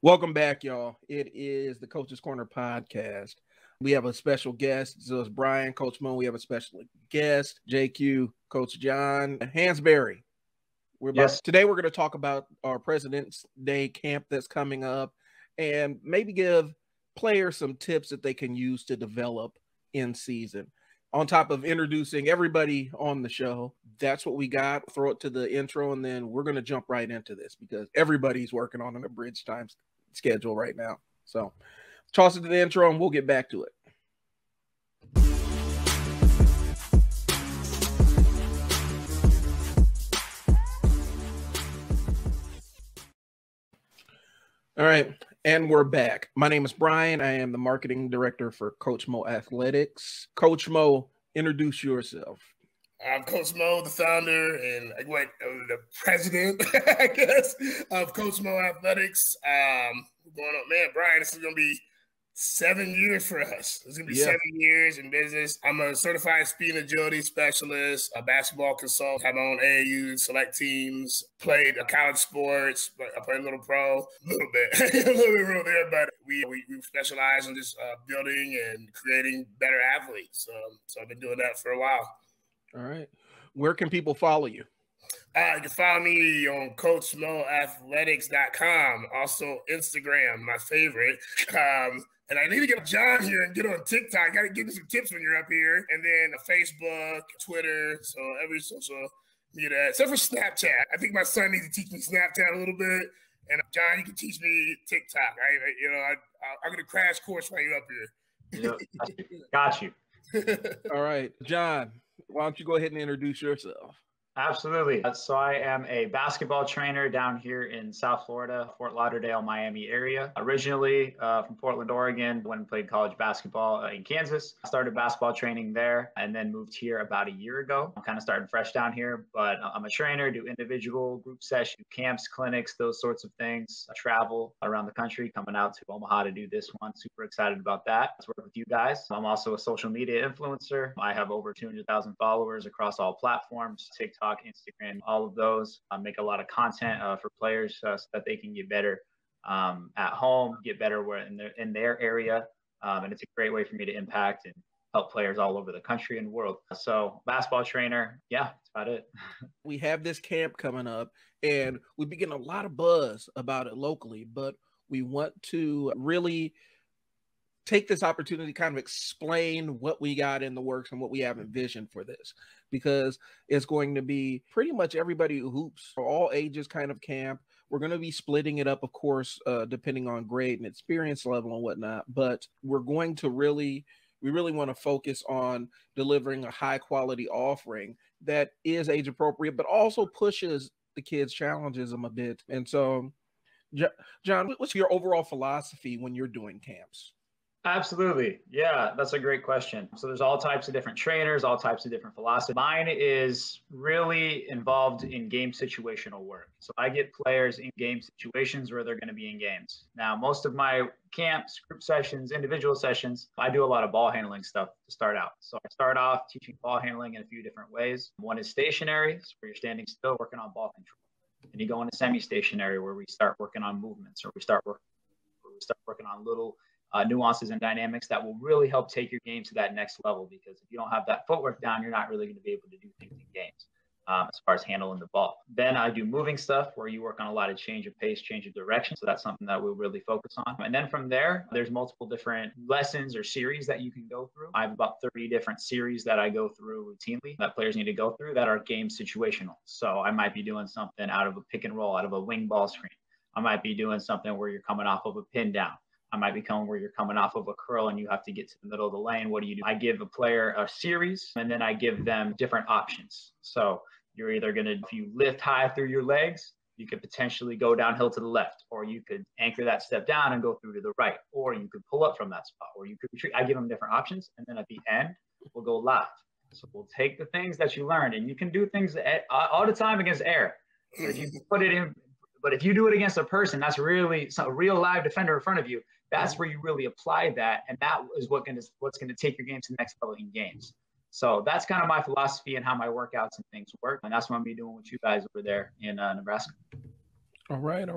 Welcome back, y'all. It is the Coach's Corner podcast. We have a special guest. So it's Brian, Coach Moe. We have a special guest, JQ, Coach John Hansberry. Today we're going to talk about our President's Day camp that's coming up and maybe give players some tips that they can use to develop in season. On top of introducing everybody on the show, that's what we got. Throw it to the intro, and then we're going to jump right into this because everybody's working on an abridged time schedule right now. So toss it to the intro, and we'll get back to it. All right, and we're back. My name is Brian. I am the marketing director for Coach Moe Athletics. Coach Moe, introduce yourself. I'm Coach Moe, the founder and the president, I guess, of Coach Moe Athletics. Going on, man, Brian, this is going to be 7 years for us. It's going to be 7 years in business. I'm a certified speed and agility specialist, a basketball consultant, have my own AAU, select teams, played college sports, but I played a little pro, a little bit real there, but we specialize in just building and creating better athletes. So I've been doing that for a while. All right. Where can people follow you? You can follow me on CoachMoeAthletics.com. Also, Instagram, my favorite. And I need to get John here and get on TikTok. Got to give me some tips when you're up here. And then Facebook, Twitter, so every social media, except for Snapchat. I think my son needs to teach me Snapchat a little bit. And John, you can teach me TikTok. I'm going to crash course while you're up here. Yep. Got you. All right, John, why don't you go ahead and introduce yourself? Absolutely. So I am a basketball trainer down here in South Florida, Fort Lauderdale, Miami area. Originally from Portland, Oregon, went and played college basketball in Kansas. I started basketball training there and then moved here about a year ago. I'm kind of starting fresh down here, but I'm a trainer, do individual group sessions, camps, clinics, those sorts of things. I travel around the country, coming out to Omaha to do this one. Super excited about that. Let's work with you guys. I'm also a social media influencer. I have over 200,000 followers across all platforms, TikTok, Instagram, all of those. Make a lot of content for players so that they can get better at home, get better in their area. And it's a great way for me to impact and help players all over the country and world. So basketball trainer, yeah, that's about it. We have this camp coming up and we've been getting a lot of buzz about it locally, but we want to really take this opportunity to kind of explain what we got in the works and what we have envisioned for this, because it's going to be pretty much everybody who hoops for all ages kind of camp. We're going to be splitting it up, of course, depending on grade and experience level and whatnot, but we're going to we really want to focus on delivering a high quality offering that is age appropriate, but also pushes the kids, challenges them a bit. And so, John, what's your overall philosophy when you're doing camps? Absolutely. Yeah, that's a great question. So there's all types of different trainers, all types of different philosophies. Mine is really involved in game situational work. So I get players in game situations where they're going to be in games. Now, most of my camps, group sessions, individual sessions, I do a lot of ball handling stuff to start out. So I start off teaching ball handling in a few different ways. One is stationary, so where you're standing still, working on ball control. And you go into semi-stationary where we start working on movements, or we start working on little nuances and dynamics that will really help take your game to that next level, because if you don't have that footwork down, you're not really going to be able to do things in games as far as handling the ball. Then I do moving stuff where you work on a lot of change of pace, change of direction. So that's something that we'll really focus on. And then from there, there's multiple different lessons or series that you can go through. I have about 30 different series that I go through routinely that players need to go through that are game situational. So I might be doing something out of a pick and roll, out of a wing ball screen. I might be doing something where you're coming off of a pin down. I might be coming where you're coming off of a curl and you have to get to the middle of the lane. What do you do? I give a player a series and then I give them different options. So you're either going to, if you lift high through your legs, you could potentially go downhill to the left, or you could anchor that step down and go through to the right, or you could pull up from that spot, or you could retreat. I give them different options. And then at the end, we'll go live. So we'll take the things that you learned, and you can do things all the time against air. So if you put it in, but if you do it against a person, that's really a real live defender in front of you. That's where you really apply that, and that is what's going to take your game to the next level in games. So that's kind of my philosophy and how my workouts and things work, and that's what I'm going to be doing with you guys over there in Nebraska. All right.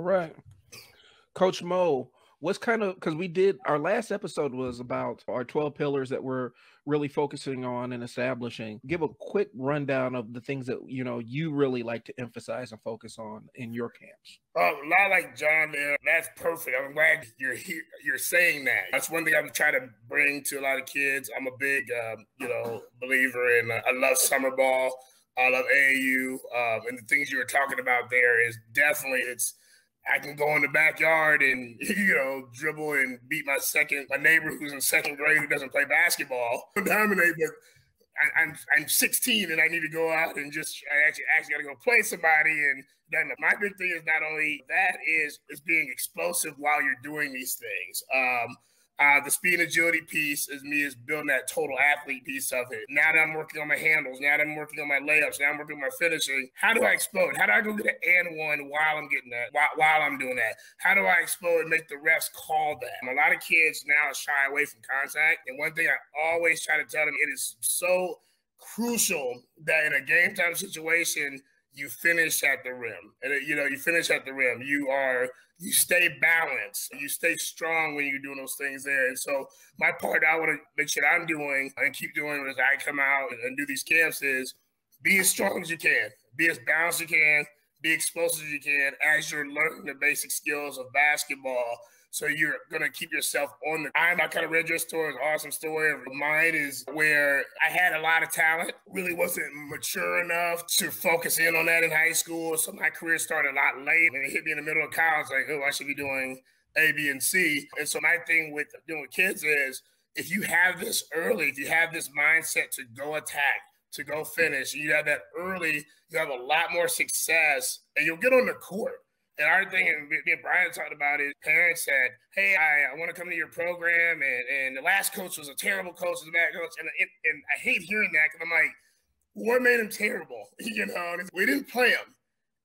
Coach Moe, what's kind of, because we did, our last episode was about our 12 pillars that we're really focusing on and establishing. Give a quick rundown of the things that, you know, you really like to emphasize and focus on in your camps. A lot like John there. That's perfect. I'm glad you're here. You're saying that. That's one thing I'm trying to bring to a lot of kids. I'm a big, believer in, I love summer ball. I love AAU. And the things you were talking about there is definitely, I can go in the backyard and, dribble and beat my neighbor who's in second grade who doesn't play basketball, dominate, but I'm 16 and I need to go out and I actually got to go play somebody. And then my big thing is not only that is being explosive while you're doing these things. The speed and agility piece is building that total athlete piece of it. Now that I'm working on my handles, now that I'm working on my layups, now I'm working on my finishing, how do I explode? How do I go get an and one while I'm getting that, while I'm doing that? How do I explode and make the refs call that? A lot of kids now shy away from contact. And one thing I always try to tell them, it is so crucial that in a game time situation, you finish at the rim. And, you finish at the rim. You stay balanced. You stay strong when you're doing those things there. And so my part I want to make sure I'm doing and keep doing as I come out and do these camps is be as strong as you can. Be as balanced as you can. Be explosive as you can as you're learning the basic skills of basketball. So you're going to keep yourself on the time. I kind of read your story. It's an awesome story. Mine is where I had a lot of talent, really wasn't mature enough to focus in on that in high school. So my career started a lot late. And it hit me in the middle of college, like, oh, I should be doing A, B, and C. And so my thing with doing with kids is if you have this early, if you have this mindset to go attack, to go finish, you have that early, you have a lot more success and you'll get on the court. And our thing, and me and Brian talked about it, parents said, hey, I want to come to your program, and the last coach was a terrible coach, was a bad coach. And I hate hearing that because I'm like, what made him terrible? We didn't play him.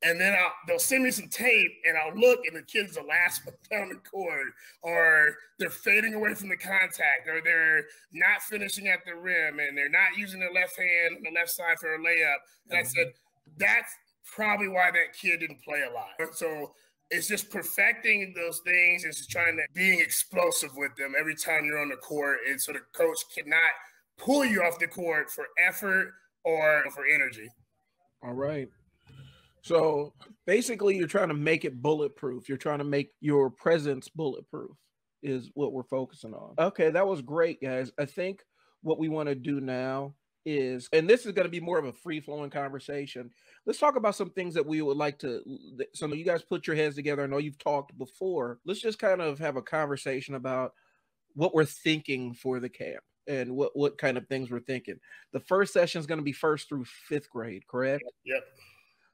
And then they'll send me some tape, and I'll look, and the kid's the last one down the court, or they're fading away from the contact, or they're not finishing at the rim, and they're not using their left hand on the left side for a layup. And I said, that's probably why that kid didn't play a lot. So it's just perfecting those things. It's just being explosive with them every time you're on the court. And so the coach cannot pull you off the court for effort or for energy. All right. So basically you're trying to make it bulletproof. You're trying to make your presence bulletproof is what we're focusing on. Okay. That was great, guys. I think what we want to do now is, and this is going to be more of a free-flowing conversation. Let's talk about some things that we would like to, some of you guys put your heads together. I know you've talked before. Let's just kind of have a conversation about what we're thinking for the camp and what kind of things we're thinking. The first session is going to be 1st through 5th grade, correct? Yep.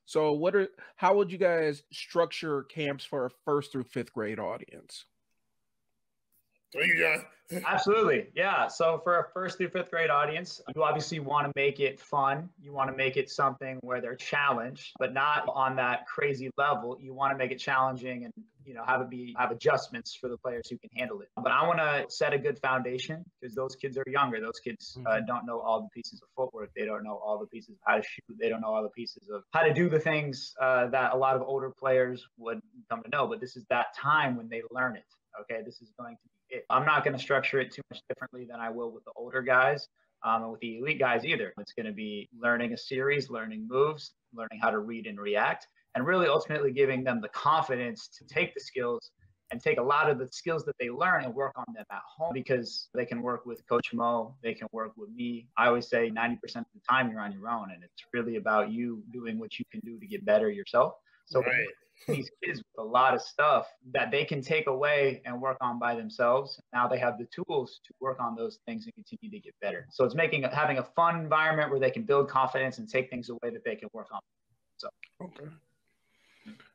So how would you guys structure camps for a 1st through 5th grade audience? Absolutely. Yeah. So for a 1st through 5th grade audience, you obviously want to make it fun. You want to make it something where they're challenged, but not on that crazy level. You want to make it challenging and, have adjustments for the players who can handle it. But I want to set a good foundation because those kids are younger. Those kids don't know all the pieces of footwork. They don't know all the pieces of how to shoot. They don't know all the pieces of how to do the things that a lot of older players would come to know. But this is that time when they learn it. Okay, this is going to be it. I'm not going to structure it too much differently than I will with the older guys and with the elite guys either. It's going to be learning a series, learning moves, learning how to read and react, and really ultimately giving them the confidence to take the skills and take a lot of the skills that they learn and work on them at home because they can work with Coach Moe, they can work with me. I always say 90% of the time you're on your own, and it's really about you doing what you can do to get better yourself. So these kids with a lot of stuff that they can take away and work on by themselves. Now they have the tools to work on those things and continue to get better. So it's having a fun environment where they can build confidence and take things away that they can work on. So okay.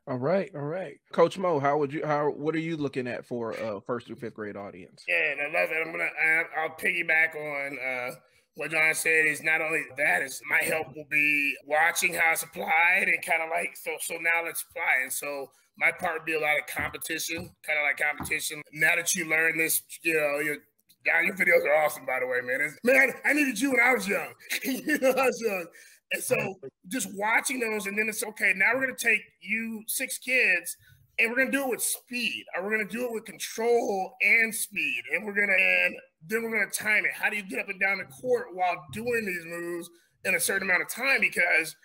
All right. Coach Moe, what are you looking at for 1st through 5th grade audience? Yeah, and I love it. I'll piggyback on what John said is not only that, is my help will be watching how it's applied and kind of like, so now let's apply. And so my part would be a lot of competition. Now that you learn this, your videos are awesome, by the way, man. I needed you when I was young. I was young. And so just watching those, and then it's okay, now we're going to take you 6 kids And we're going to do it with speed. Or we're going to do it with control and speed. And then we're going to time it. How do you get up and down the court while doing these moves in a certain amount of time? Because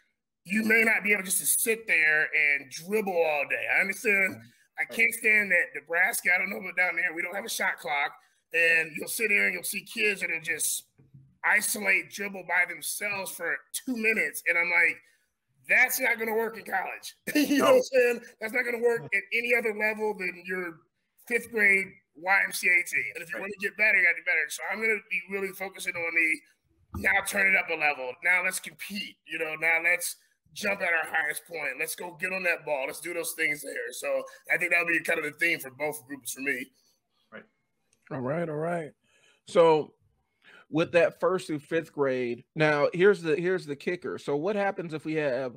you may not be able just to sit there and dribble all day. I understand. I can't stand that Nebraska. I don't know about down there. We don't have a shot clock. And you'll sit here and you'll see kids that are just isolate dribble by themselves for 2 minutes. And I'm like, that's not going to work in college. You know what I'm saying? That's not going to work at any other level than your 5th grade YMCA team. And if you want to get better, you got to get better. So I'm going to be really focusing on now turn it up a level. Now let's compete. You know, now let's jump at our highest point. Let's go get on that ball. Let's do those things there. So I think that'll be kind of the theme for both groups for me. Right. All right. So with that 1st through 5th grade, now here's the kicker. So what happens if we have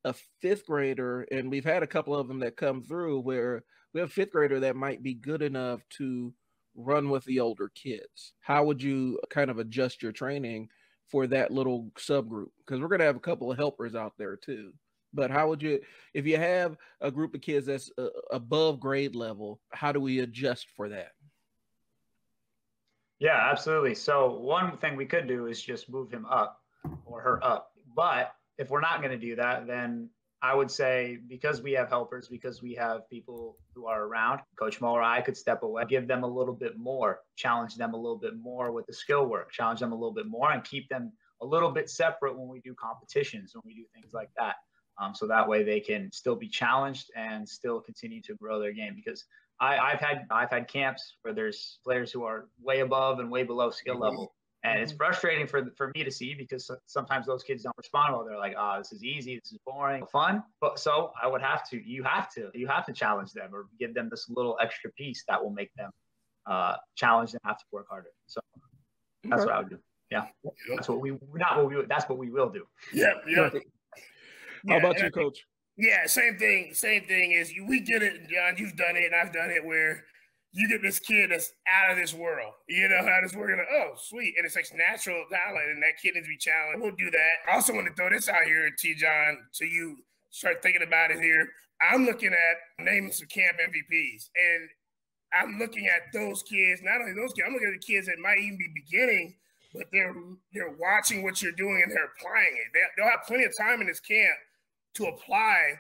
a 5th grader, and we've had a couple of them that come through where we have a 5th grader that might be good enough to run with the older kids? How would you kind of adjust your training for that little subgroup? Because we're going to have a couple of helpers out there too. But how would you, if you have a group of kids that's above grade level, how do we adjust for that? Yeah, absolutely. So one thing we could do is just move him up or her up. But if we're not going to do that, then I would say, because we have helpers, because we have people who are around, Coach Moe or I could step away, give them a little bit more, challenge them a little bit more with the skill work, challenge them a little bit more, and keep them a little bit separate when we do competitions, when we do things like that. So that way they can still be challenged and still continue to grow their game. Because I've had camps where there's players who are way above and way below skill level. And it's frustrating for me to see, because sometimes those kids don't respond well. They're like, oh, this is easy, this is boring, fun. But so you have to challenge them or give them this little extra piece that will make them challenged and have to work harder. So that's what I would do. Yeah. That's what we will do. Yeah. How about you, Coach? Yeah, same thing is we get it, John, you've done it and I've done it, where you get this kid that's out of this world, you know, out of this world, like, oh, sweet. And it's like natural talent, and that kid needs to be challenged. We'll do that. I also want to throw this out here, T. John, so you start thinking about it here. I'm looking at naming some camp MVPs, and I'm looking at those kids, not only those kids, I'm looking at the kids that might even be beginning, but they're watching what you're doing and they're applying it. They'll have plenty of time in this camp to apply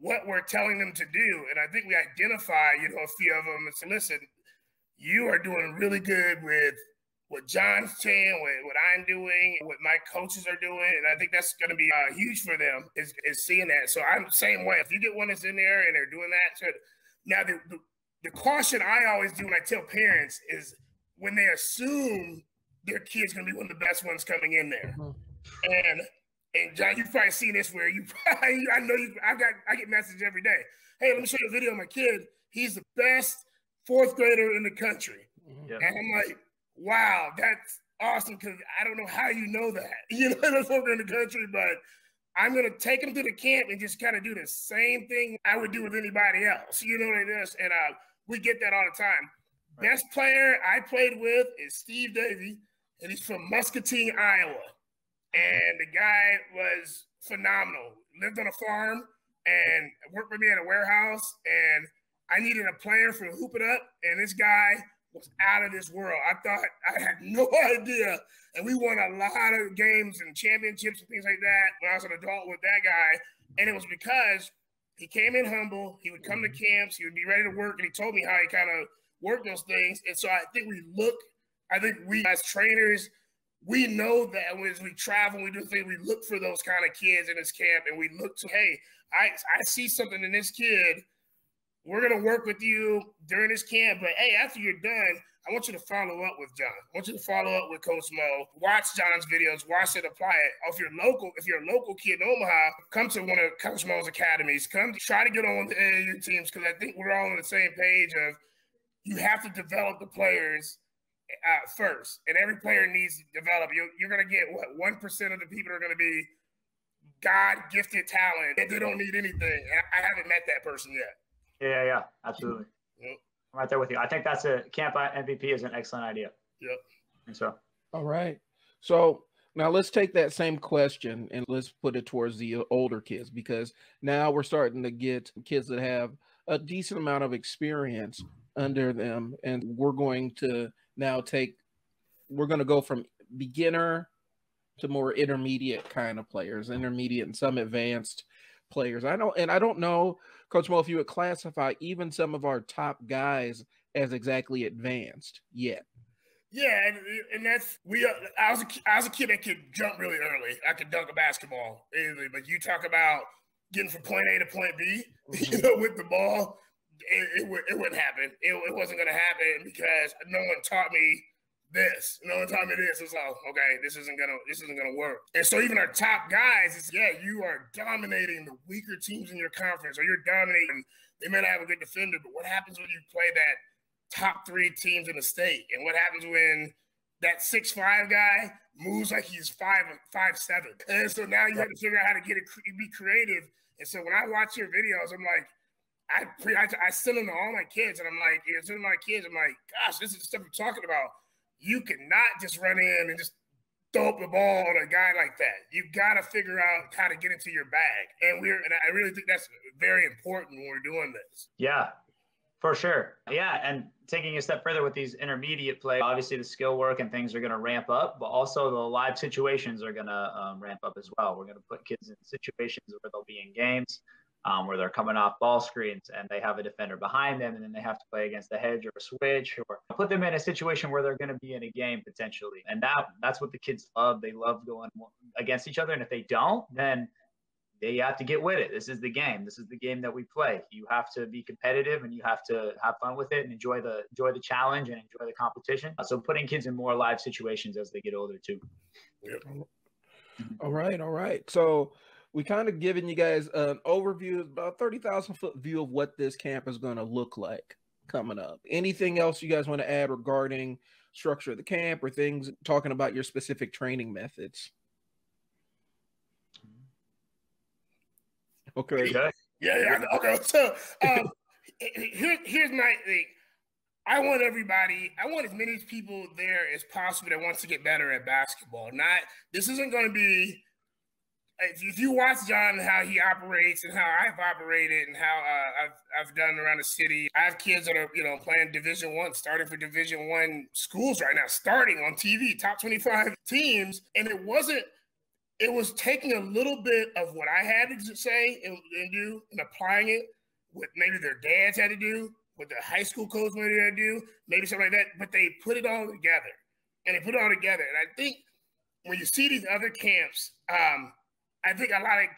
what we're telling them to do. And I think we identify, a few of them and say, listen, you are doing really good with what John's saying, what I'm doing, what my coaches are doing. And I think that's going to be huge for them is seeing that. So I'm the same way. If you get one that's in there and they're doing that. So now the caution I always do when I tell parents is when they assume their kid's going to be one of the best ones coming in there. Mm-hmm. And John, you've probably seen this where I get messages every day. Hey, let me show you a video of my kid. He's the best 4th grader in the country. Yep. And I'm like, wow, that's awesome, because I don't know how you know that. The 4th grader in the country, but I'm going to take him to the camp and just kind of do the same thing I would do with anybody else. You know what it is? And we get that all the time. Right. Best player I played with is Steve Davey, and he's from Muscatine, Iowa. And the guy was phenomenal. Lived on a farm and worked with me at a warehouse. And I needed a player for Hoop It Up. And this guy was out of this world. I thought I had no idea. And we won a lot of games and championships and things like that when I was an adult with that guy. And it was because he came in humble. He would come to camps. He would be ready to work. And he told me how he kind of worked those things. And so I think we as trainers, we know that as we travel, we do things, we look for those kind of kids in this camp, and we look to, hey, I see something in this kid. We're going to work with you during this camp, but hey, after you're done, I want you to follow up with John. I want you to follow up with Coach Moe. Watch John's videos, watch it, apply it. If you're a local kid in Omaha, come to one of Coach Moe's academies. Come try to get on with the AAU teams, because I think we're all on the same page of you have to develop the players first, and every player needs to develop. You're going to get 1% of the people are going to be God-gifted talent, and they don't need anything. I haven't met that person yet. Yeah, absolutely. Yep. I'm right there with you. I think that's a camp MVP is an excellent idea. Yep. And so. All right. So now let's take that same question and let's put it towards the older kids, because now we're starting to get kids that have a decent amount of experience under them, and we're going to now we're going to go from beginner to more intermediate kind of players, intermediate and some advanced players. I don't know, Coach Moe, if you would classify even some of our top guys as exactly advanced yet. Yeah, and that's I was a kid that could jump really early. I could dunk a basketball easily, but you talk about getting from point A to point B, with the ball, it wouldn't happen. It wasn't going to happen because no one taught me this. No one taught me this. It's like, okay, this isn't gonna work. And so even our top guys, you are dominating the weaker teams in your conference, or you're dominating. They may not have a good defender, but what happens when you play that top 3 teams in the state? And what happens when that 6'5" guy moves like he's 5'7"? And so now you have to figure out how to be creative. And so when I watch your videos, I'm like, I send them to all my kids, and I'm like, gosh, this is the stuff we're talking about. You cannot just run in and just throw up the ball on a guy like that. You've got to figure out how to get into your bag. And I really think that's very important when we're doing this. Yeah, for sure. Yeah, and taking a step further with these intermediate plays, obviously the skill work and things are going to ramp up, but also the live situations are going to ramp up as well. We're going to put kids in situations where they'll be in games, where they're coming off ball screens and they have a defender behind them, and then they have to play against a hedge or a switch, or put them in a situation where they're going to be in a game potentially. And that's what the kids love. They love going against each other. And if they don't, then they have to get with it. This is the game. This is the game that we play. You have to be competitive, and you have to have fun with it and enjoy the challenge and enjoy the competition. So putting kids in more live situations as they get older too. Yep. All right. So we kind of given you guys an overview, about 30,000 foot view of what this camp is going to look like coming up. Anything else you guys want to add regarding structure of the camp, or things talking about your specific training methods? Okay. Yeah. Okay. So here's my thing. I want as many people there as possible that wants to get better at basketball. This isn't going to be, if you watch John and how he operates and how I've operated and how I've done around the city, I have kids that are playing Division I, starting for Division I schools right now, starting on TV, top 25 teams, and it was taking a little bit of what I had to say and do and applying it what maybe their dads had to do, what the high school coach maybe had to do, maybe something like that, but they put it all together. And I think when you see these other camps, I think a lot of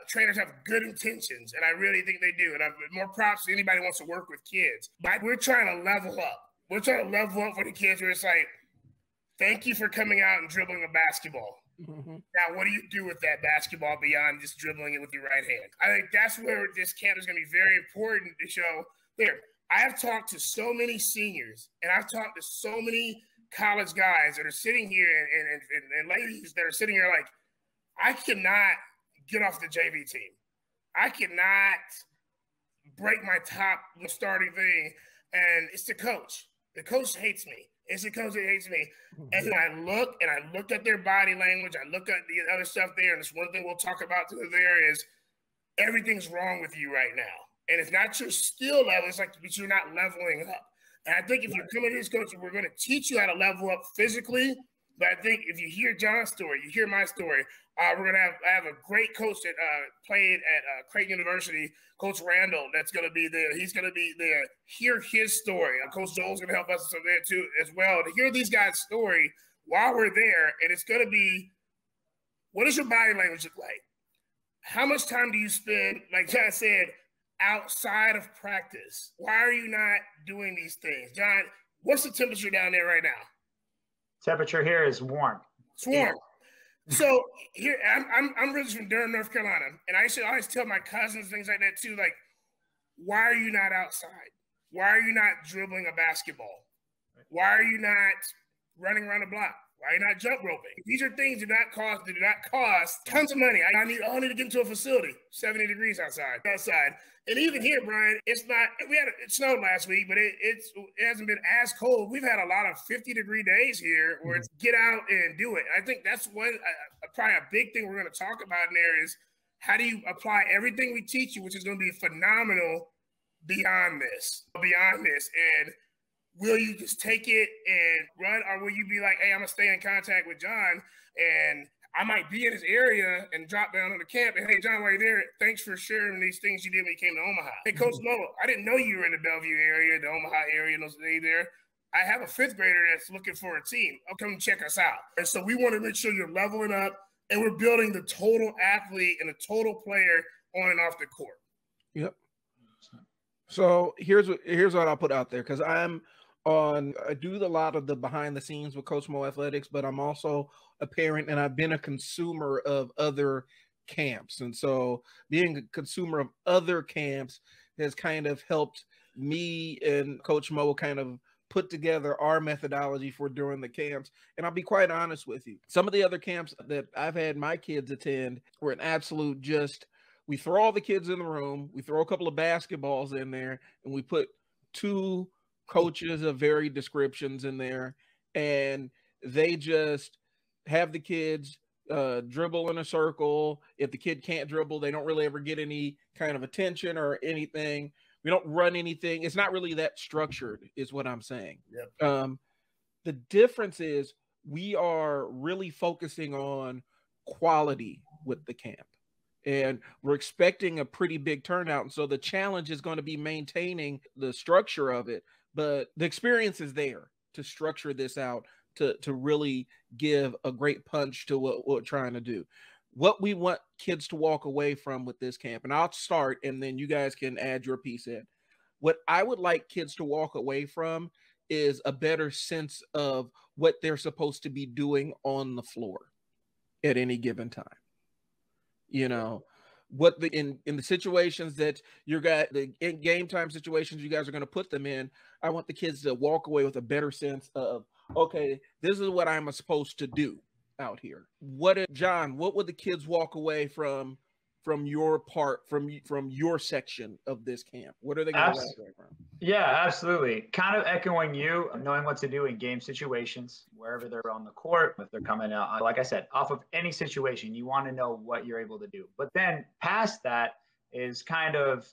trainers have good intentions, and I really think they do. And I'm more props to anybody who wants to work with kids. But we're trying to level up. We're trying to level up for the kids where it's like, thank you for coming out and dribbling a basketball. Mm-hmm. Now, what do you do with that basketball beyond just dribbling it with your right hand? I think that's where this camp is going to be very important to show. There, I have talked to so many seniors, and I've talked to so many college guys that are sitting here and ladies that are sitting here like, I cannot get off the JV team. I cannot break my top starting thing. And it's the coach. The coach hates me. It's the coach that hates me. And I look at their body language. I look at the other stuff there. And it's one thing we'll talk about there is everything's wrong with you right now. And it's not your skill level. It's like, but you're not leveling up. And I think if you're coming to this coach, we're going to teach you how to level up physically. But I think if you hear John's story, you hear my story, we're going to have a great coach that played at Creighton University, Coach Randall, that's going to be there. He's going to be there. Hear his story. Coach Joel's going to help us there too as well. To hear these guys' story while we're there, and it's going to be, what does your body language look like? How much time do you spend, like John said, outside of practice? Why are you not doing these things? John, what's the temperature down there right now? Temperature here is warm. It's warm. So here, I'm really from Durham, North Carolina, and I used to always tell my cousins things like that too, like, why are you not outside? Why are you not dribbling a basketball? Why are you not running around the block? Why are you not jump roping? These are things that do not cost tons of money. I need to get into a facility, 70 degrees outside. And even here, Brian, it snowed last week, but it hasn't been as cold. We've had a lot of 50-degree days here where it's get out and do it. I think that's one, probably a big thing we're going to talk about in there is how do you apply everything we teach you, which is going to be phenomenal, beyond this, and will you just take it and run, or will you be like, hey, I'm gonna stay in contact with John, and I might be in his area and drop down on the camp, and hey, John, while you're there, thanks for sharing these things you did when you came to Omaha. Hey, Coach Moe, I didn't know you were in the Bellevue area, the Omaha area, and those days there. I have a fifth grader that's looking for a team. I'll come check us out. And so we want to make sure you're leveling up, and we're building the total athlete and the total player on and off the court. Yep. So here's what I'll put out there, because I do a lot of the behind the scenes with Coach Moe Athletics, but I'm also a parent, and I've been a consumer of other camps. And so being a consumer of other camps has kind of helped me and Coach Moe kind of put together our methodology for during the camps. And I'll be quite honest with you. Some of the other camps that I've had my kids attend were an absolute we throw all the kids in the room, we throw a couple of basketballs in there, and we put 2 coaches of varied descriptions in there, and they just have the kids dribble in a circle. If the kid can't dribble, they don't really ever get any kind of attention or anything. We don't run anything. It's not really that structured, is what I'm saying. Yep. The difference is we are really focusing on quality with the camp, and we're expecting a pretty big turnout. And so the challenge is going to be maintaining the structure of it, but the experience is there to structure this out to really give a great punch to what we're trying to do. What we want kids to walk away from with this camp, and I'll start, and then you guys can add your piece in. What I would like kids to walk away from is a better sense of what they're supposed to be doing on the floor at any given time. You know, what in the situations that the in game time situations you guys are going to put them in, I want the kids to walk away with a better sense of, okay, this is what I'm supposed to do out here. John, what would the kids walk away from your part, from your section of this camp? What are they going to walk away from? Yeah, absolutely. Kind of echoing you, knowing what to do in game situations, wherever they're on the court, if they're coming out, like I said, off of any situation, you want to know what you're able to do. But then past that is kind of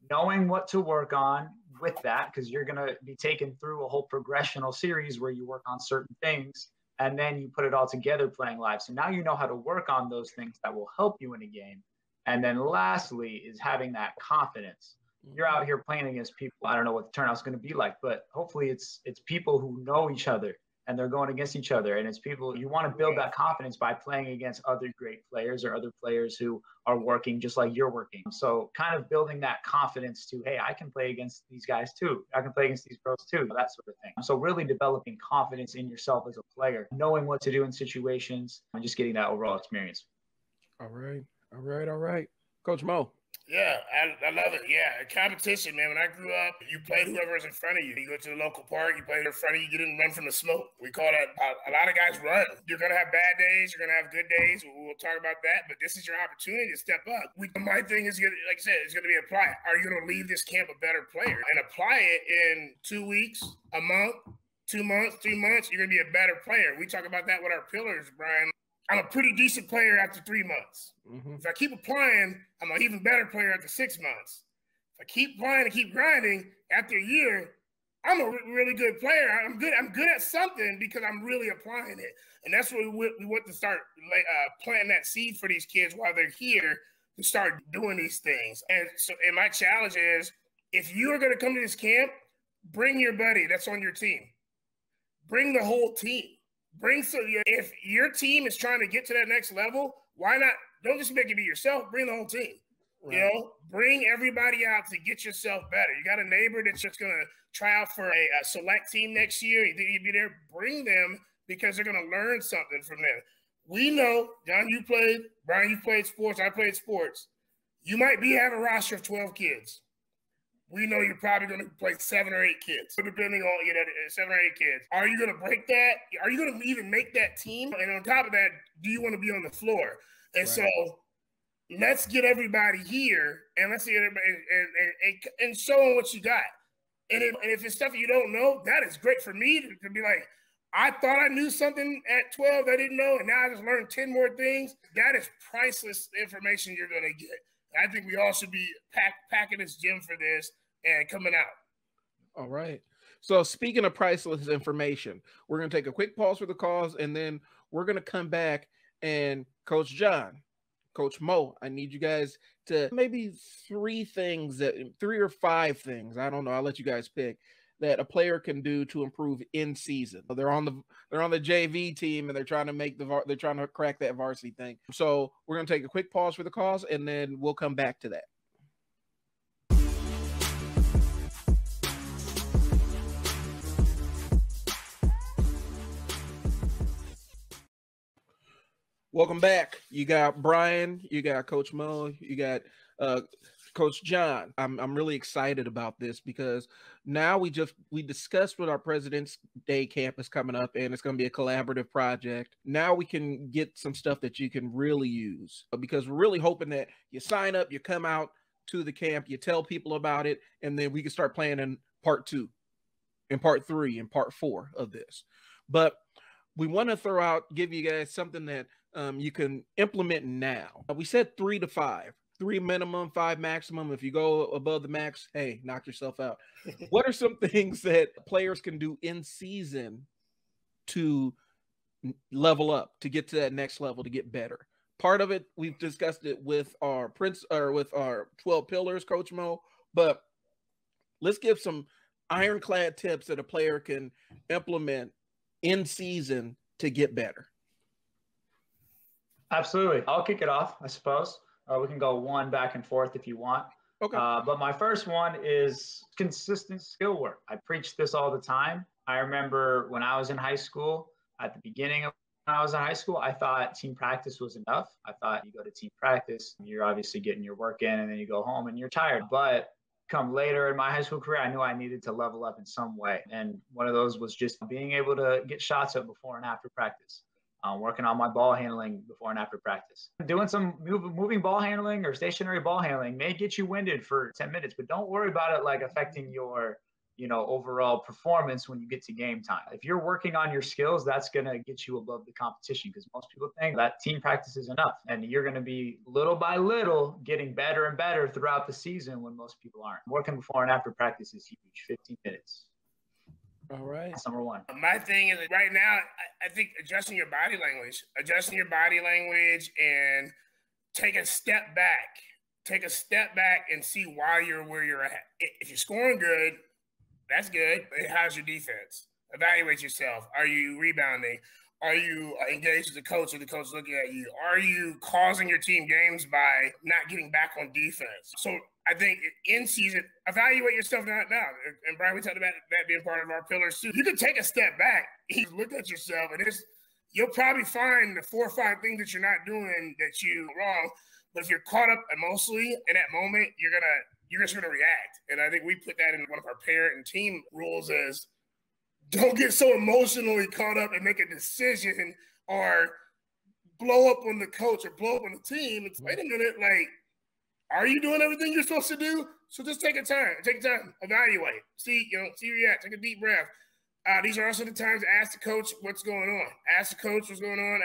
knowing what to work on with that, because you're going to be taken through a whole progressional series where you work on certain things, and then you put it all together playing live. So now you know how to work on those things that will help you in a game. And then lastly is having that confidence. You're out here playing against people. I don't know what the turnout's going to be like, but hopefully it's people who know each other and they're going against each other. And it's people, you want to build that confidence by playing against other great players or other players who are working just like you're working. So kind of building that confidence to, hey, I can play against these guys too. I can play against these pros too, that sort of thing. So really developing confidence in yourself as a player, knowing what to do in situations, and just getting that overall experience. All right. Coach Moe. Yeah, I love it. Yeah, competition, man. When I grew up, you played whoever was in front of you. You go to the local park, you play in front of you, get in and run from the smoke. We call that, a lot of guys run. You're going to have bad days. You're going to have good days. We'll talk about that, but this is your opportunity to step up. My thing is, like I said, it's going to be apply it. Are you going to leave this camp a better player? And apply it in 2 weeks, a month, 2 months, 3 months, you're going to be a better player. We talk about that with our pillars, Brian. I'm a pretty decent player after 3 months. Mm-hmm. If I keep applying, I'm an even better player after 6 months. If I keep applying and keep grinding, after a year, I'm a really good player. I'm good at something because I'm really applying it. And that's what we want to start planting that seed for these kids while they're here to start doing these things. And my challenge is, if you are going to come to this camp, bring your buddy that's on your team. Bring the whole team. If your team is trying to get to that next level, why not? Don't just make it be yourself. Bring the whole team. Right. You know, bring everybody out to get yourself better. You got a neighbor that's just going to try out for a select team next year. You think you'd be there? Bring them, because they're going to learn something from them. We know, John, you played. Brian, you played sports. I played sports. You might have a roster of 12 kids. We know you're probably going to play 7 or 8 kids, depending on 7 or 8 kids. Are you going to break that? Are you going to even make that team? And on top of that, do you want to be on the floor? And so let's get everybody here, and let's see everybody and show them what you got. And if it's stuff you don't know, that is great for me to be like, I thought I knew something at 12 I didn't know, and now I just learned 10 more things. That is priceless information you're going to get. I think we all should be packing this gym for this and coming out. All right. So speaking of priceless information, we're going to take a quick pause for the cause, and then we're going to come back. And Coach John, Coach Moe, I need you guys to maybe three or five things, I don't know, I'll let you guys pick, that a player can do to improve in season. They're on the JV team, and they're trying to crack that varsity thing. So we're going to take a quick pause for the cause, and then we'll come back to that. Welcome back. You got Brian, you got Coach Moe, you got Coach John. I'm really excited about this because now we discussed what our President's Day camp is coming up, and it's going to be a collaborative project. Now we can get some stuff that you can really use, because we're really hoping that you sign up, you come out to the camp, you tell people about it, and then we can start planning part 2 and part 3 and part 4 of this. But we want to give you guys something that you can implement now. We said 3 to 5, 3 minimum, 5 maximum. If you go above the max, hey, knock yourself out. What are some things that players can do in season to level up, to get to that next level, to get better? Part of it, we've discussed it with our 12 pillars, Coach Moe, but let's give some ironclad tips that a player can implement in season to get better. Absolutely. I'll kick it off, I suppose. We can go one back and forth if you want. Okay. But my first one is consistent skill work. I preach this all the time. I remember when I was in high school, at the beginning of when I was in high school, I thought team practice was enough. I thought you go to team practice, you're obviously getting your work in, and then you go home and you're tired. But come later in my high school career, I knew I needed to level up in some way. And one of those was just being able to get shots up before and after practice. Working on my ball handling before and after practice. Doing some moving ball handling or stationary ball handling may get you winded for 10 minutes, but don't worry about it like affecting your, overall performance when you get to game time. If you're working on your skills, that's going to get you above the competition, because most people think that team practice is enough, and you're going to be little by little getting better and better throughout the season when most people aren't. Working before and after practice is huge. 15 minutes. All right. That's number one. My thing is right now, I think adjusting your body language and take a step back and see why you're where you're at. If you're scoring good, that's good. But how's your defense? Evaluate yourself. Are you rebounding? Are you engaged with the coach, or the coach looking at you? Are you causing your team games by not getting back on defense? So I think in season, evaluate yourself now. And Brian, we talked about that being part of our pillars too. You can take a step back, you look at yourself, and you'll probably find the 4 or 5 things that you're not doing that you wrong. But if you're caught up emotionally in that moment, you're just gonna react. And I think we put that in one of our parent and team rules as, don't get so emotionally caught up and make a decision or blow up on the coach or blow up on the team. It's, wait a minute, like, are you doing everything you're supposed to do? So just take time, evaluate, see where you're at, take a deep breath. These are also the times to ask the coach what's going on. Ask the coach what's going on.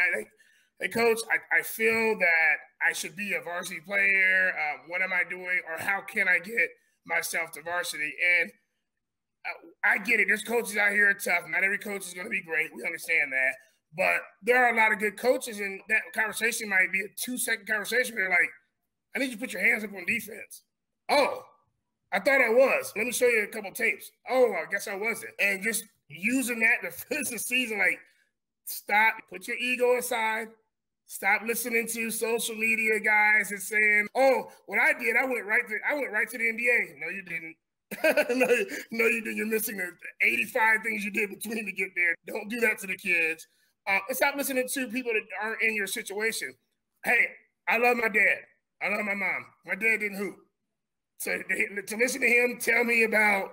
Hey, coach, I feel that I should be a varsity player. What am I doing, or how can I get myself to varsity? And I get it. There's coaches out here are tough. Not every coach is going to be great. We understand that. But there are a lot of good coaches, and that conversation might be a 2-second conversation. They're like, I need you to put your hands up on defense. Oh, I thought I was. Let me show you a couple tapes. Oh, I guess I wasn't. And just using that to finish the season, like, stop, put your ego aside. Stop listening to social media guys and saying, oh, what I did, I went right to the NBA. No, you didn't. no, you didn't. You're missing the 85 things you did between to get there. Don't do that to the kids. And stop listening to people that aren't in your situation. Hey, I love my dad. I love my mom. My dad didn't hoop. So to listen to him tell me about,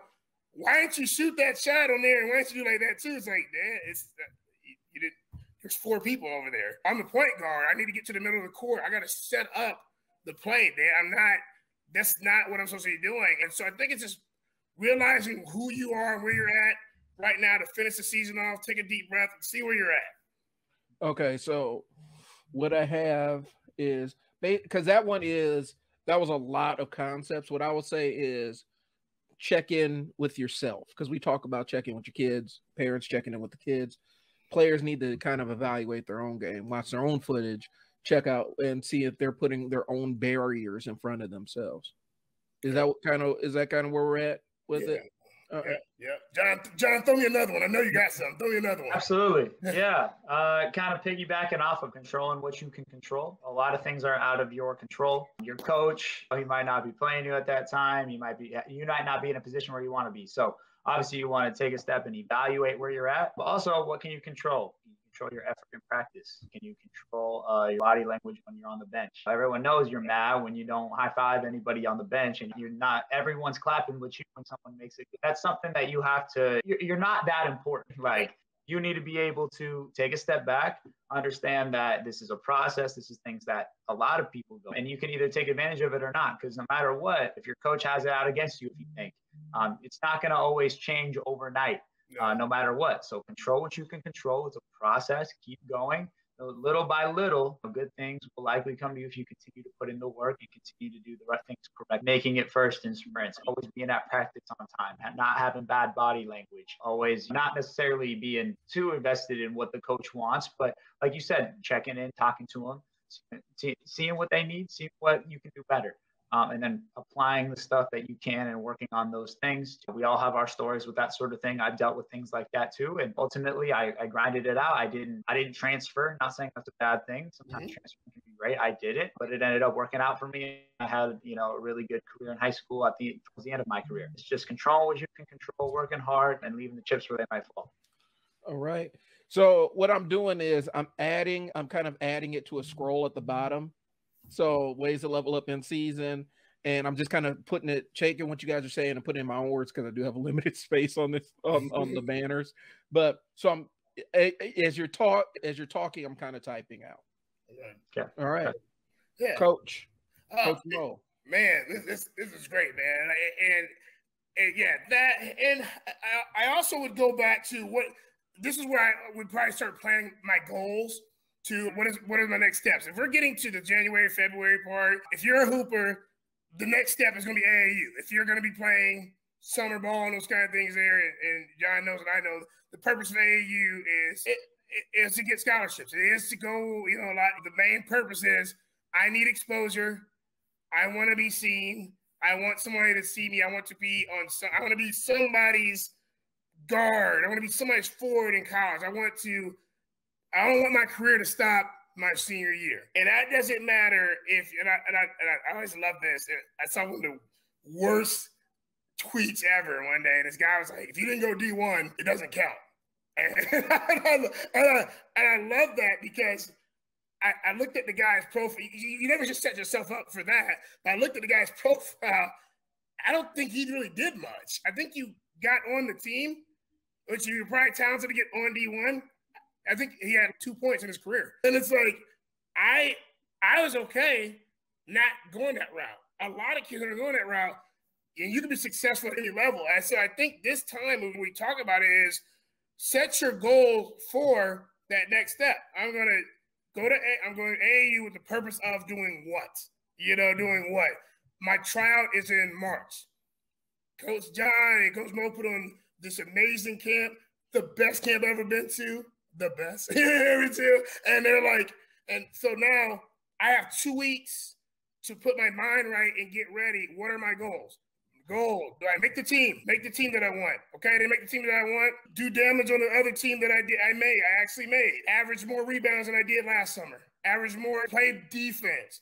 why didn't you shoot that shot on there, and why didn't you do like that too? It's like, Dad, you didn't. There's 4 people over there. I'm the point guard. I need to get to the middle of the court. I got to set up the play, man. That's not what I'm supposed to be doing. And so I think it's just realizing who you are and where you're at right now to finish the season off, take a deep breath, and see where you're at. Okay, so what I have is, because that was a lot of concepts. What I would say is check in with yourself, because we talk about checking with your kids, parents checking in with the kids. Players need to kind of evaluate their own game, watch their own footage, check out and see if they're putting their own barriers in front of themselves. Is that kind of where we're at with it? Yeah. John, throw me another one. I know you got some. Throw me another one. Absolutely. Yeah. Kind of piggybacking off of controlling what you can control. A lot of things are out of your control. Your coach, he might not be playing you at that time. You might not be in a position where you want to be. So obviously you want to take a step and evaluate where you're at, but also what can you control? Can you control your effort in practice? Can you control your body language when you're on the bench? Everyone knows you're mad when you don't high five anybody on the bench, and everyone's clapping with you when someone makes it. That's something that you're not that important. Like, you need to be able to take a step back, understand that this is a process. This is things that a lot of people go, and you can either take advantage of it or not, because no matter what, if your coach has it out against you, if you think, it's not going to always change overnight, no matter what. So control what you can control. It's a process. Keep going. Little by little, good things will likely come to you if you continue to put in the work and continue to do the right things correct. Making it first in sprints, always being at practice on time, not having bad body language, always not necessarily being too invested in what the coach wants, but like you said, checking in, talking to them, seeing what they need, seeing what you can do better. And then applying the stuff that you can and working on those things. We all have our stories with that sort of thing. I've dealt with things like that too. And ultimately I grinded it out. I didn't transfer, not saying that's a bad thing. Sometimes transferring can be great. I did it, but it ended up working out for me. I had, a really good career in high school towards the end of my career. It's just control what you can control, working hard and leaving the chips where they might fall. All right. So what I'm doing is I'm kind of adding it to a scroll at the bottom. So ways to level up in season, and I'm just kind of taking what you guys are saying and putting in my own words, because I do have a limited space on this on the banners. But so as you're talking, I'm kind of typing out. Okay. All right. Yeah. Coach Moe. Man, this is great, man. And yeah, that, and I also would go back to this is where I would probably start planning my goals. To what are my next steps? If we're getting to the January, February part, if you're a hooper, the next step is going to be AAU. If you're going to be playing summer ball and those kind of things there, and John knows and I know, the purpose of AAU is to get scholarships. It is to go, a lot. The main purpose is I need exposure. I want to be seen. I want somebody to see me. I want to be I want to be somebody's guard. I want to be somebody's forward in college. I don't want my career to stop my senior year. And that doesn't matter if, and I always love this. I saw one of the worst tweets ever one day. And this guy was like, if you didn't go D1, it doesn't count. And I love that, because I looked at the guy's profile. You never just set yourself up for that. But I looked at the guy's profile. I don't think he really did much. I think you got on the team, which you were probably talented to get on D1. I think he had 2 points in his career. And it's like, I was okay not going that route. A lot of kids are going that route, and you can be successful at any level. And so I think this time when we talk about it is set your goal for that next step. I'm going to AAU with the purpose of doing what? Doing what? My tryout is in March. Coach John and Coach Moe put on this amazing camp, the best camp I've ever been to. The best. And they're like, and so now I have 2 weeks to put my mind right and get ready. What are my goals? Goal. Do I make the team? Make the team that I want. Okay, they make the team that I want. Do damage on the other team that I actually made. Average more rebounds than I did last summer. Average more, play defense.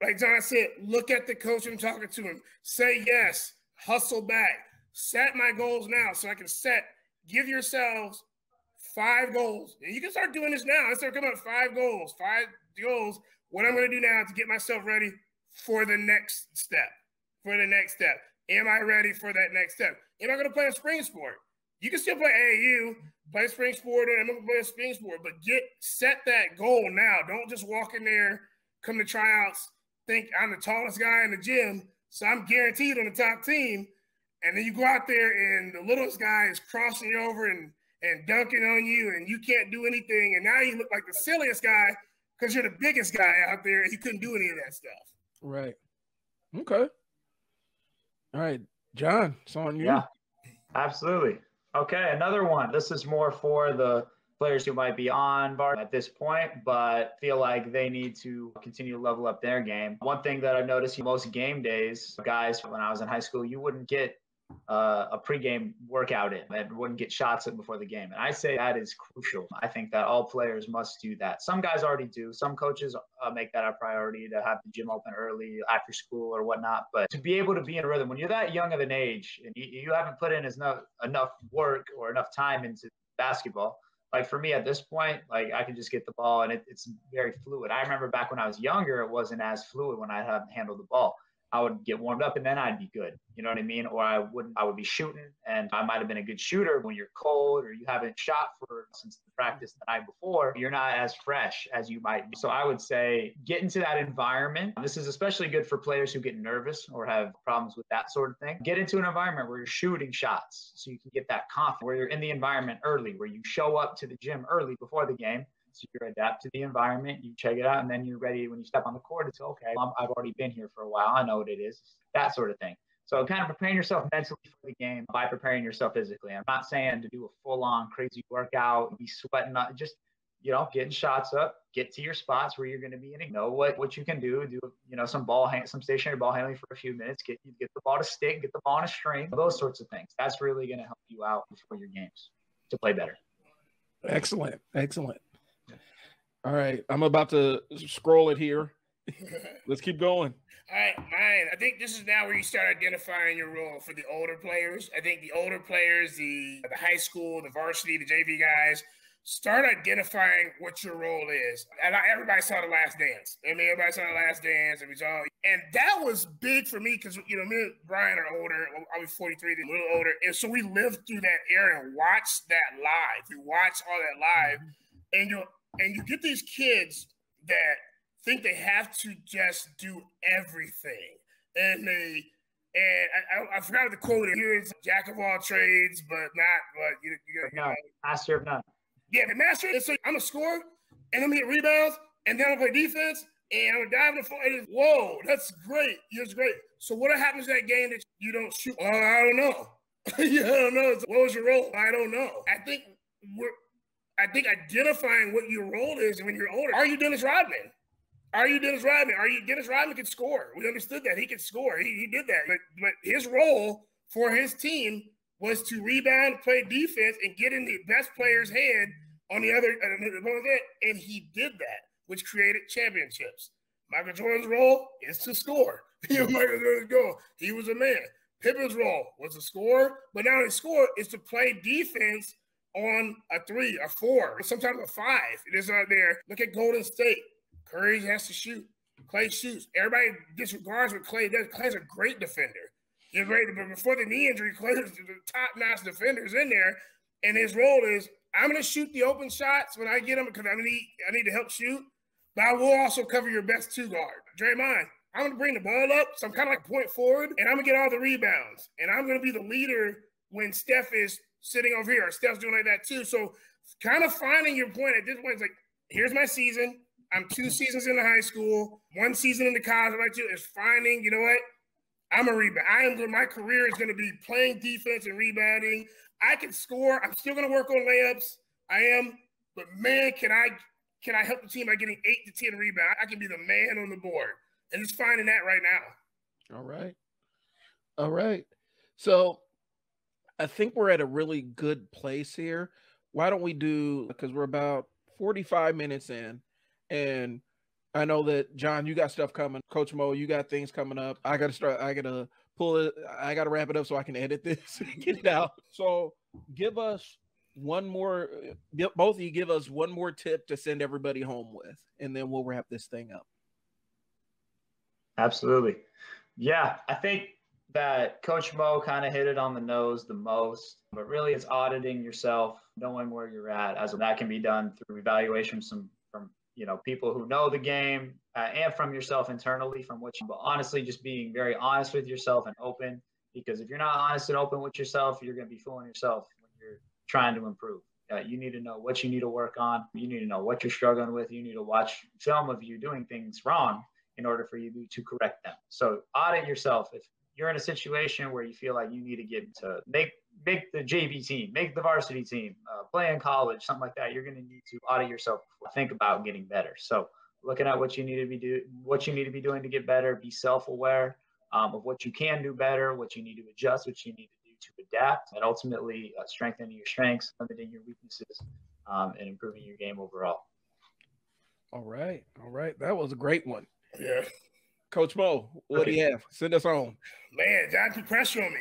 Like John said, look at the coach and talking to him. Say yes. Hustle back. Set my goals now so I can give yourselves 5 goals. And you can start doing this now. Let's start coming up 5 goals. 5 goals. What I'm going to do now to get myself ready for the next step. Am I ready for that next step? Am I going to play a spring sport? You can still play AAU, play spring sport, and I'm going to play a spring sport, but set that goal now. Don't just walk in there, come to tryouts, think I'm the tallest guy in the gym, so I'm guaranteed on the top team. And then you go out there and the littlest guy is crossing you over and dunking on you, and you can't do anything. And now you look like the silliest guy because you're the biggest guy out there and you couldn't do any of that stuff. Right. Okay. All right. John, it's on you. Yeah, absolutely. Okay, another one. This is more for the players who might be on VAR at this point, but feel like they need to continue to level up their game. One thing that I've noticed most game days, guys, when I was in high school, you wouldn't get a pregame workout in and wouldn't get shots in before the game. And I say that is crucial. I think that all players must do that. Some guys already do. Some coaches make that a priority to have the gym open early after school or whatnot. But to be able to be in rhythm, when you're that young of an age and you haven't put in enough work or enough time into basketball, like for me at this point, like I can just get the ball and it's very fluid. I remember back when I was younger, it wasn't as fluid when I had handled the ball. I would get warmed up and then I'd be good. You know what I mean? Or I would be shooting and I might've been a good shooter when you're cold or you haven't shot since the practice the night before. You're not as fresh as you might be. So I would say get into that environment. This is especially good for players who get nervous or have problems with that sort of thing. Get into an environment where you're shooting shots so you can get that confidence, where you're in the environment early, where you show up to the gym early before the game. So you adapt to the environment, you check it out, and then you're ready when you step on the court. It's okay. I've already been here for a while. I know what it is, that sort of thing. So kind of preparing yourself mentally for the game by preparing yourself physically. I'm not saying to do a full-on crazy workout, be sweating, just, getting shots up, get to your spots where you're going to be in. Know what you can do. Do, some stationary ball handling for a few minutes. Get the ball to stick, get the ball on a string, those sorts of things. That's really going to help you out before your games to play better. Excellent. All right, I'm about to scroll it here. Let's keep going. All right, mine. I think this is now where you start identifying your role for the older players. I think the older players, the high school, the varsity, the JV guys, start identifying what your role is. And everybody saw The Last Dance. Everybody saw The Last Dance, and that was big for me because me and Brian are older. I'll be 43, a little older, and so we lived through that era and watched that live. We watched all that live, and you get these kids that think they have to just do everything. And I forgot the quote here. It's jack of all trades, but master of none. Yeah, the master. And so I'm a scorer, and I'm going to get rebounds, and then I'm going to play defense, and I'm going to dive in the floor. And whoa, that's great. It's great. So what happens in that game that you don't shoot? I don't know. I don't know. What was your role? I don't know. I think identifying what your role is when you're older. Are you Dennis Rodman? Dennis Rodman could score. We understood that. He could score. He did that. But his role for his team was to rebound, play defense, and get in the best player's head on the other end. And he did that, which created championships. Michael Jordan's role is to score. Michael Jordan's goal. He was a man. Pippen's role was to score, but not only score, is to play defense on a 3, a 4, sometimes a 5. It is out there. Look at Golden State. Curry has to shoot. Clay shoots. Everybody disregards what Clay does. Clay's a great defender. He's great, but before the knee injury, Clay's the top-notch defenders in there, and his role is, I'm going to shoot the open shots when I get them because I need to help shoot, but I will also cover your best 2 guard. Draymond, I'm going to bring the ball up, so I'm kind of like point forward, and I'm going to get all the rebounds, and I'm going to be the leader when Steph is sitting over here, or Steph's doing like that too. So kind of finding your point at this point, it's like, here's my season. I'm 2 seasons into high school, 1 season into college. Like you, is finding, you know what? I'm a rebound. My career is going to be playing defense and rebounding. I can score. I'm still going to work on layups. I am, but man, can I help the team by getting 8 to 10 rebounds? I can be the man on the board, and just finding that right now. All right. So I think we're at a really good place here. Why don't we do, because we're about 45 minutes in, and I know that, John, you got stuff coming. Coach Moe, you got things coming up. I got to pull it. I got to wrap it up so I can edit this and get it out. So give us one more, both of you give us one more tip to send everybody home with, and then we'll wrap this thing up. Absolutely. Yeah, I think that Coach Moe kind of hit it on the nose the most, but really it's auditing yourself, knowing where you're at, as that can be done through evaluation from people who know the game, and from yourself internally, but honestly, just being very honest with yourself and open, because if you're not honest and open with yourself, you're going to be fooling yourself when you're trying to improve. You need to know what you need to work on. You need to know what you're struggling with. You need to watch film of you doing things wrong in order for you to correct them. So audit yourself. you're in a situation where you feel like you need to get to make the JV team, make the varsity team, play in college, something like that, you're going to need to audit yourself before think about getting better. So looking at what you need to be doing to get better, be self-aware of what you can do better, what you need to adjust, what you need to do to adapt, and ultimately strengthening your strengths, limiting your weaknesses, and improving your game overall. All right. That was a great one. Yeah. Coach Moe, what do you have? Send us on. Man, John put pressure on me.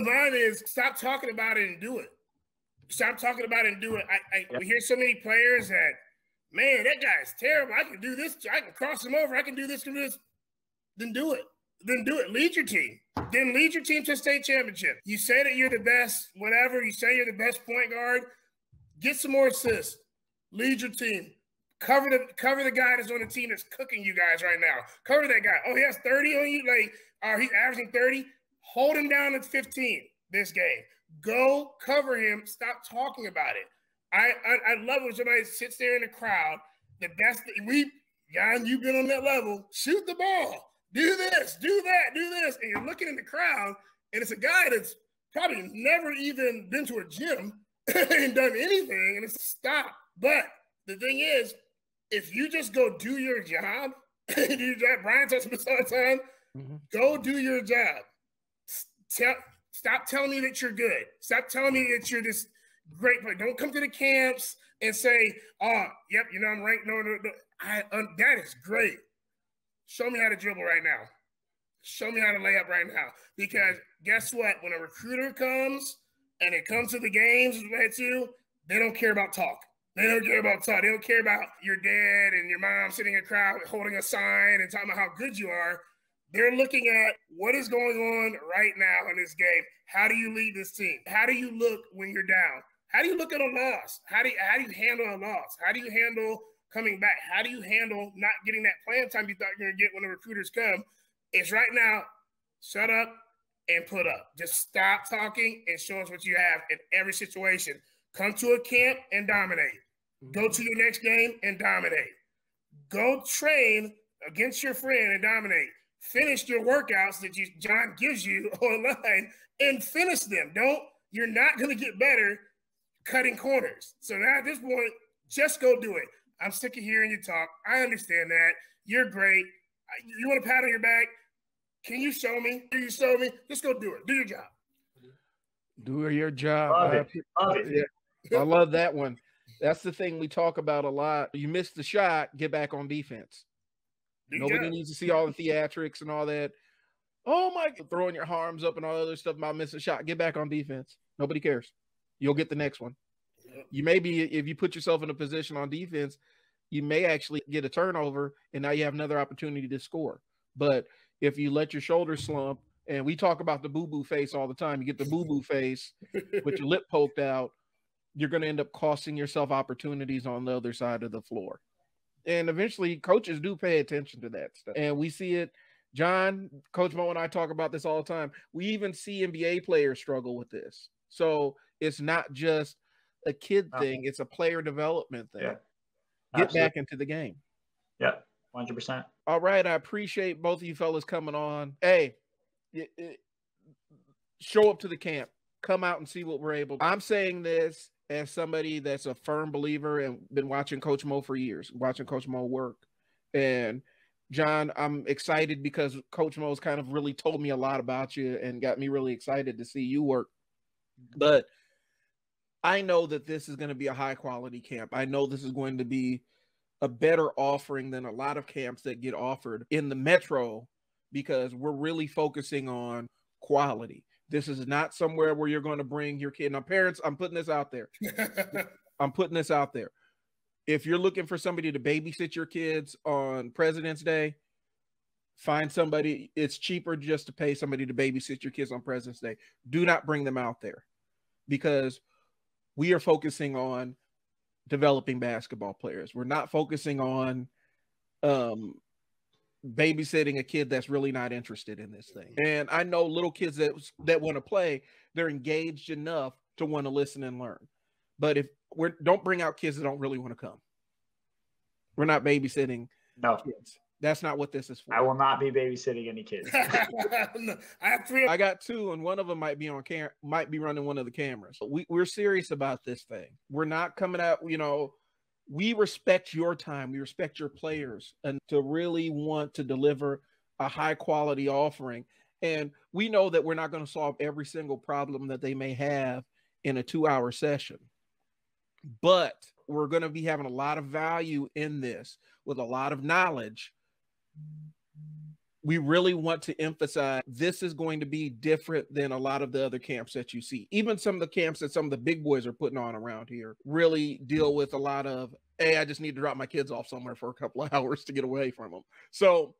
Mine is stop talking about it and do it. Stop talking about it and do it. We hear so many players that, man, that guy is terrible. I can do this. I can cross him over. I can do this, do this. Then do it. Then do it. Lead your team. Then lead your team to a state championship. You say that you're the best, whatever. You say you're the best point guard. Get some more assists. Lead your team. Cover the guy that's on the team that's cooking you guys right now. Cover that guy. Oh, he has 30 on you? Like, he's averaging 30? Hold him down at 15 this game. Go cover him. Stop talking about it. I love when somebody sits there in the crowd. John, you've been on that level. Shoot the ball. Do this, do that, do this. And you're looking in the crowd, and it's a guy that's probably never even been to a gym and done anything, and it's stop. But the thing is, if you just go do your job, Brian tells me this all the time, go do your job. Stop telling me that you're good. Stop telling me that you're this great player. Don't come to the camps and say, oh, yep, I'm ranked. No. That is great. Show me how to dribble right now. Show me how to lay up right now. Because guess what? When a recruiter comes and it comes to the games, they don't care about talk. They don't care about talk. They don't care about your dad and your mom sitting in a crowd holding a sign and talking about how good you are. They're looking at what is going on right now in this game. How do you lead this team? How do you look when you're down? How do you look at a loss? How do you handle a loss? How do you handle coming back? How do you handle not getting that playing time you thought you were going to get when the recruiters come? It's right now, shut up and put up. Just stop talking and show us what you have in every situation. Come to a camp and dominate. Go to your next game and dominate. Go train against your friend and dominate. Finish your workouts that John gives you online and finish them. You're not going to get better cutting corners. So now at this point, just go do it. I'm sick of hearing you talk. I understand that. You're great. You want a pat on your back? Can you show me? Can you show me? Just go do it. Do your job. Do your job. Love it. Yeah, I love that one. That's the thing we talk about a lot. You miss the shot, get back on defense. Nobody needs to see all the theatrics and all that. Oh my, throwing your arms up and all other stuff about missing a shot. Get back on defense. Nobody cares. You'll get the next one. You may be, if you put yourself in a position on defense, you may actually get a turnover and now you have another opportunity to score. But if you let your shoulders slump, and we talk about the boo-boo face all the time, you get the boo-boo face with your lip poked out, you're going to end up costing yourself opportunities on the other side of the floor. And eventually coaches do pay attention to that stuff. And we see it. John, Coach Moe and I talk about this all the time. We even see NBA players struggle with this. So it's not just a kid thing. It's a player development thing. Yeah, get back into the game. Yeah, 100%. All right. I appreciate both of you fellas coming on. Hey, show up to the camp. Come out and see what we're able to. I'm saying this as somebody that's a firm believer and been watching Coach Moe for years, watching Coach Moe work. And John, I'm excited because Coach Moe's kind of really told me a lot about you and got me really excited to see you work. But I know that this is going to be a high quality camp. I know this is going to be a better offering than a lot of camps that get offered in the metro because we're really focusing on quality. This is not somewhere where you're going to bring your kid. Now, parents, I'm putting this out there. If you're looking for somebody to babysit your kids on President's Day, find somebody. It's cheaper just to pay somebody to babysit your kids on President's Day. Do not bring them out there because we are focusing on developing basketball players. We're not focusing on babysitting a kid that's really not interested in this thing. And I know little kids that want to play, they're engaged enough to want to listen and learn. But don't bring out kids that don't really want to come. We're not babysitting kids. That's not what this is for. I will not be babysitting any kids. No, I have 3. I got 2, and one of them might be on camera, might be running one of the cameras. We're serious about this thing. We're not coming out, we respect your time. We respect your players, and to really want to deliver a high quality offering. And we know that we're not going to solve every single problem that they may have in a 2-hour session, but we're going to be having a lot of value in this with a lot of knowledge. We really want to emphasize this is going to be different than a lot of the other camps that you see. Even some of the camps that some of the big boys are putting on around here really deal with a lot of, hey, I just need to drop my kids off somewhere for a couple of hours to get away from them. So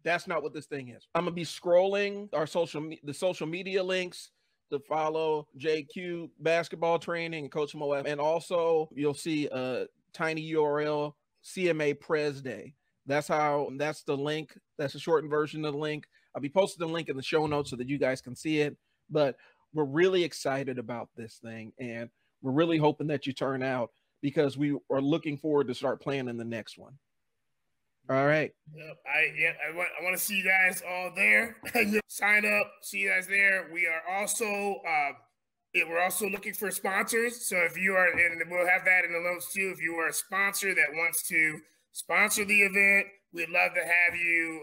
that's not what this thing is. I'm going to be scrolling the social media links to follow JQ basketball training and Coach Moe. And also you'll see a tiny URL, CMA Pres Day. That's the link. That's a shortened version of the link. I'll be posting the link in the show notes so that you guys can see it. But we're really excited about this thing, and we're really hoping that you turn out, because we are looking forward to start planning the next one. All right. Yep. I want to see you guys all there. Sign up. See you guys there. We are also we're also looking for sponsors. So if you are, and we'll have that in the notes too. If you are a sponsor that wants to sponsor the event, we'd love to have you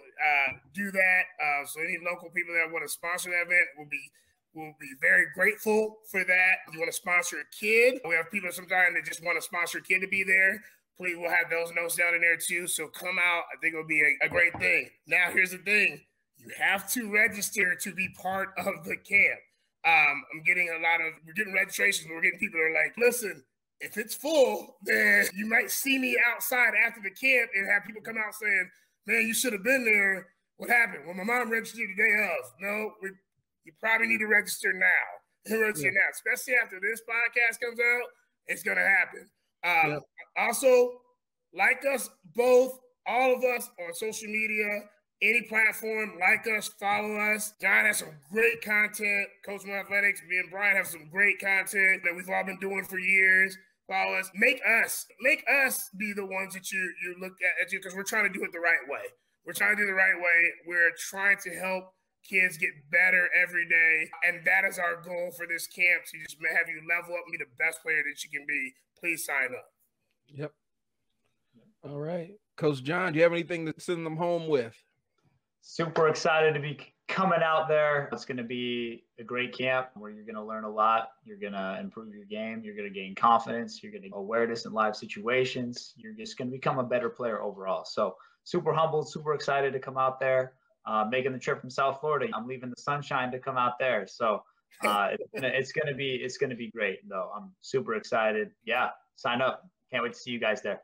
do that. So any local people that want to sponsor that event will be very grateful for that. If you want to sponsor a kid, we have people sometimes that just want to sponsor a kid to be there. Please, we'll have those notes down in there too. So come out. I think it'll be a great thing. Now, here's the thing. You have to register to be part of the camp. We're getting registrations. We're getting people that are like, listen, if it's full, then you might see me outside after the camp and have people come out saying, man, you should have been there. What happened? Well, my mom registered the day of. No, you probably need to register now. Register now, especially after this podcast comes out. It's going to happen. Also, like us both, all of us on social media, any platform, like us, follow us. John has some great content. Coach Moe Athletics, me and Brian have some great content that we've all been doing for years. Follow us. Make us be the ones that you look at because we're trying to do it the right way. We're trying to do it the right way. We're trying to help kids get better every day. And that is our goal for this camp, to just have you level up and be the best player that you can be. Please sign up. Yep. All right. Coach John, do you have anything to send them home with? Super excited to be coming out there. It's going to be a great camp where you're going to learn a lot. You're going to improve your game. You're going to gain confidence. You're going to get awareness in live situations. You're just going to become a better player overall. So super humbled, super excited to come out there, making the trip from South Florida. I'm leaving the sunshine to come out there. So it's going to be great though. I'm super excited. Yeah. Sign up. Can't wait to see you guys there.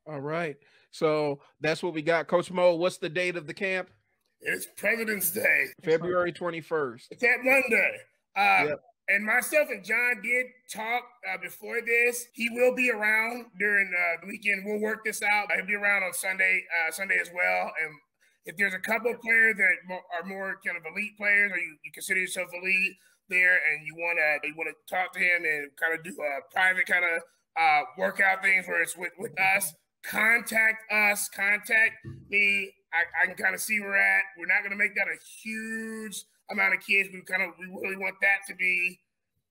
All right. So that's what we got. Coach Moe, what's the date of the camp? It's President's Day. February 21st. It's that Monday. Yep. And myself and John did talk before this. He will be around during the weekend. We'll work this out. He'll be around on Sunday as well. And if there's a couple of players that are more kind of elite players, or you consider yourself elite there, and you want to talk to him and kind of do a private kind of workout things where it's with us, contact us, contact me. I can kind of see where we're at. We're not going to make that a huge amount of kids. We really want that to be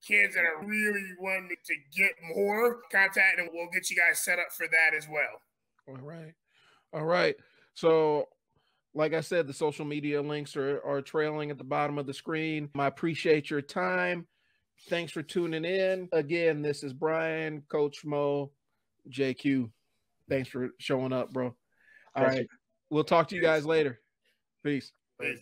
kids that are really wanting to get more contact, and we'll get you guys set up for that as well. All right. So, like I said, the social media links are trailing at the bottom of the screen. I appreciate your time. Thanks for tuning in. Again, this is Brian, Coach Moe, JQ. Thanks for showing up, bro. All right. We'll talk to you guys later. Peace. Peace.